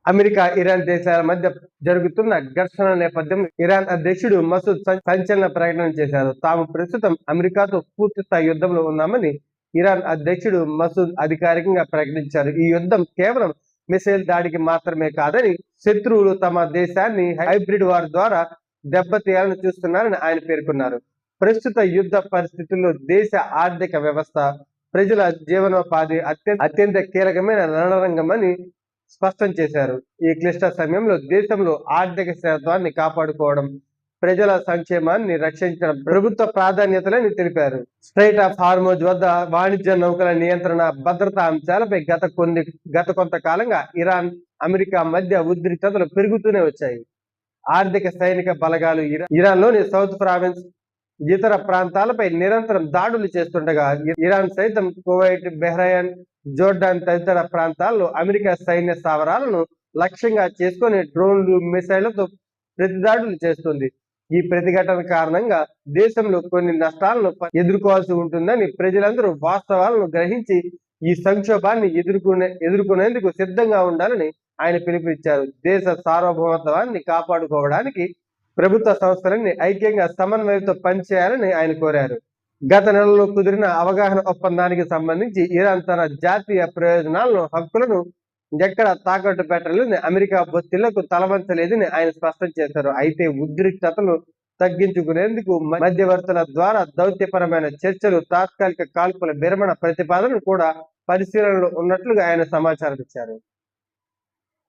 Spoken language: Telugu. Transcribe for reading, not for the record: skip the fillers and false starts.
అమెరికా, ఇరాన్ దేశాల మధ్య జరుగుతున్న ఘర్షణ నేపథ్యంలో ఇరాన్ అధ్యక్షుడు మసూద్ సంచలన ప్రకటన చేశారు. తాము ప్రస్తుతం అమెరికాతో పూర్తిస్థాయి యుద్ధంలో ఉన్నామని ఇరాన్ అధ్యక్షుడు మసూద్ అధికారికంగా ప్రకటించారు. ఈ యుద్ధం కేవలం మిసైల్ దాడికి మాత్రమే కాదని, శత్రువులు తమ దేశాన్ని హైబ్రిడ్ వార్ ద్వారా దెబ్బతీయాలని చూస్తున్నారని ఆయన పేర్కొన్నారు. ప్రస్తుత యుద్ధ పరిస్థితుల్లో దేశ ఆర్థిక వ్యవస్థ, ప్రజల జీవనోపాధి అత్యంత కీలకమైన రణరంగమని స్పష్టం చేశారు. ఈ క్లిష్ట సమయంలో దేశంలో ఆర్థిక స్థిరత్వాన్ని కాపాడుకోవడం, ప్రజల సంక్షేమాన్ని రక్షించడం ప్రభుత్వ ప్రాధాన్యతలని తెలిపారు. స్ట్రైట్ ఆఫ్ హార్మోజ్ వద్ద వాణిజ్య నౌకల నియంత్రణ, భద్రతా అంశాలపై గత కొంతకాలంగా ఇరాన్, అమెరికా మధ్య ఉద్రిక్తతలు పెరుగుతూనే వచ్చాయి. ఆర్థిక సైనిక బలగాలు ఇరాన్లోని సౌత్ ప్రావిన్స్, ఇతర ప్రాంతాలపై నిరంతరం దాడులు చేస్తుండగా, ఇరాన్ సైతం కువైట్, బెహ్రయన్, జోర్డాన్ తదితర ప్రాంతాల్లో అమెరికా సైన్య స్థావరాలను లక్ష్యంగా చేసుకుని డ్రోన్లు, మిసైళ్లతో ప్రతిదాడులు చేస్తుంది. ఈ ప్రతిఘటన కారణంగా దేశంలో కొన్ని నష్టాలను ఎదుర్కోవాల్సి ఉంటుందని ప్రజలందరూ వాస్తవాలను గ్రహించి ఈ సంక్షోభాన్ని ఎదుర్కొనేందుకు సిద్ధంగా ఉండాలని ఆయన పిలుపునిచ్చారు. దేశ సార్వభౌమత్వాన్ని కాపాడుకోవడానికి ప్రభుత్వ సంస్థలన్నీ ఐక్యంగా సమన్వయంతో పనిచేయాలని ఆయన కోరారు. గత నెలలో కుదిరిన అవగాహన ఒప్పందానికి సంబంధించి ఇరాన్ తన జాతీయ ప్రయోజనాలను, హక్కులను ఎక్కడ తాకట్టు పెట్టలేదని, అమెరికా ఒత్తిళ్లకు తలవంచలేదని ఆయన స్పష్టం చేశారు. అయితే ఉద్రిక్తతలు తగ్గించుకునేందుకు మధ్యవర్తుల ద్వారా దౌత్యపరమైన చర్చలు, తాత్కాలిక కాల్పుల విరమణ ప్రతిపాదనలు కూడా పరిశీలనలో ఉన్నట్లుగా ఆయన సమాచారం ఇచ్చారు.